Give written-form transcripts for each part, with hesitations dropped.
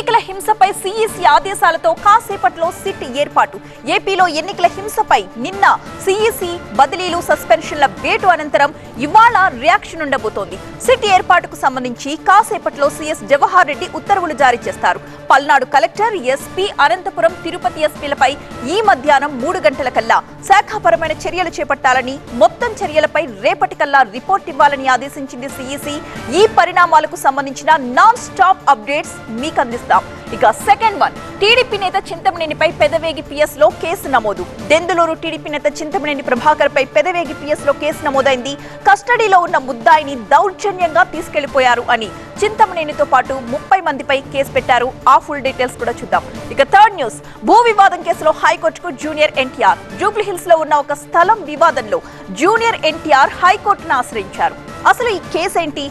ఎన్నికల హింసపై సిఈసి ఆదేశాలతో కాసేపట్లో సిట్ ఏర్పాటు. ఏపీలో ఎన్నికల హింసపై నిన్న సిఈసి బదిలీలు సస్పెన్షన్ల వేటు అనంతరం ఇవాళ రియాక్షన్ ఉండబోతోంది. సిట్ ఏర్పాటుకు సంబంధించి కాసేపట్లో సీఎస్ జవహర్ రెడ్డి ఉత్తర్వులు జారీ చేస్తారు. పల్నాడు కలెక్టర్, ఎస్పీ, అనంతపురం, తిరుపతి ఎస్పీలపై ఈ మధ్యాహ్నం 3 గంటలకల్లా శాఖాపరమైన చర్యలు చేపట్టాలని, మొత్తం చర్యలపై రేపటికల్లా రిపోర్ట్ ఇవ్వాలని ఆదేశించింది సిఈసి. ఈ పరిణామాలకు సంబంధించిన నాన్ స్టాప్ అప్డేట్స్ మీకు అందిస్తాం. ఇక సెకండ్ వన్, టీడీపీ నేత చింతమనేనిపై పెదవేగి పిఎస్ లో కేసు నమోదు. దెందులూరు టీడీపీ నేత చింతమనేని ప్రభాకర్ పై పెదవేగి పిఎస్ లో కేసు నమోదైంది. కస్టడీలో ఉన్న ముద్దాయిని దౌర్జన్యంగా తీసుకెళ్లిపోయారు అని చింతమనేనితో పాటు 30 మందిపై కేసు పెట్టారు. ఆ ఫుల్ డీటెయిల్స్ కూడా చూద్దాం. ఇక థర్డ్ న్యూస్, భూ వివాదం కేసులో హైకోర్టుకు జూనియర్ ఎన్టీఆర్. జూబ్లీ హిల్స్ లో ఉన్న ఒక స్థలం వివాదంలో జూనియర్ ఎన్టీఆర్ హైకోర్టును ఆశ్రయించారు. అసలు ఈ కేసు ఏంటి,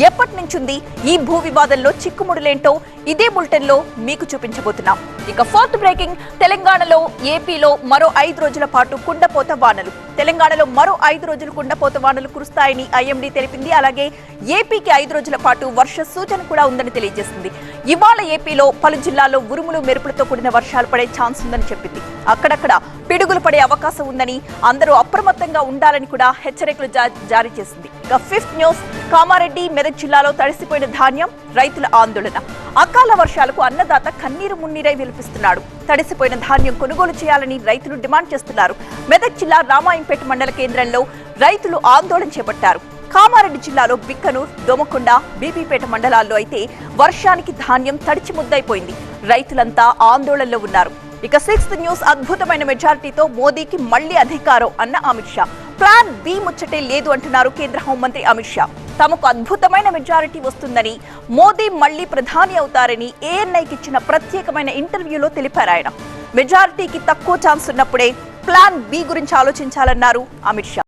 ఎప్పటి నుంచి ఉంది, ఈ భూ వివాదంలో చిక్కుముడులేంటో ఇదే బులెటిన్ లో మీకు చూపించబోతున్నాం. ఇక ఫోర్త్ బ్రేకింగ్, తెలంగాణలో, ఏపీలో మరో 5 రోజుల పాటు కుండపోత వానలు. తెలంగాణలో మరో 5 రోజులు కుండపోత వానలు కురుస్తాయని ఐఎండీ తెలిపింది. అలాగే ఏపీకి 5 రోజుల పాటు వర్ష సూచన కూడా ఉందని తెలియజేసింది. ఇవాళ ఏపీలో పలు జిల్లాల్లో ఉరుములు మెరుపులతో కూడిన వర్షాలు పడే ఛాన్స్ ఉందని చెప్పింది. అక్కడక్కడ పిడుగులు పడే అవకాశం ఉందని, అందరూ అప్రమత్తంగా ఉండాలని కూడా హెచ్చరికలు జారీ చేసింది. ఇక ఫిఫ్త్ న్యూస్, కామారెడ్డి, మెదక్ జిల్లాలో తడిసిపోయిన ధాన్యం, రైతుల ఆందోళన. అకాల వర్షాలకు అన్నదాత కన్నీరు మున్నీరై విలపిస్తున్నాడు. తడిసిపోయిన ధాన్యం కొనుగోలు చేయాలని రైతులు డిమాండ్ చేస్తున్నారు. మెదక్ జిల్లా రామాయంపేట మండల కేంద్రంలో రైతులు ఆందోళన చేపట్టారు. కామారెడ్డి జిల్లాలో బిక్కనూర్, దోమకొండ, బీబీపేట మండలాల్లో అయితే వర్షానికి ధాన్యం తడిచి ముద్దైపోయింది. రైతులంతా ఆందోళనలో ఉన్నారు. ఇక సిక్స్త్ న్యూస్, అద్భుతమైన మెజారిటీతో మోదీకి మళ్లీ అధికారం అన్న అమిత్ షా. ప్లాన్ బి ముచ్చటే లేదు అంటున్నారు కేంద్ర హోంమంత్రి అమిత్ షా. తమకు అద్భుతమైన మెజారిటీ వస్తుందని, మోదీ మళ్లీ ప్రధాని అవుతారని ఏఎన్ఐకి ఇచ్చిన ప్రత్యేకమైన ఇంటర్వ్యూలో తెలిపారు ఆయన. మెజారిటీకి తక్కువ ఛాన్స్ ఉన్నప్పుడే ప్లాన్ బి గురించి ఆలోచించాలన్నారు అమిత్ షా.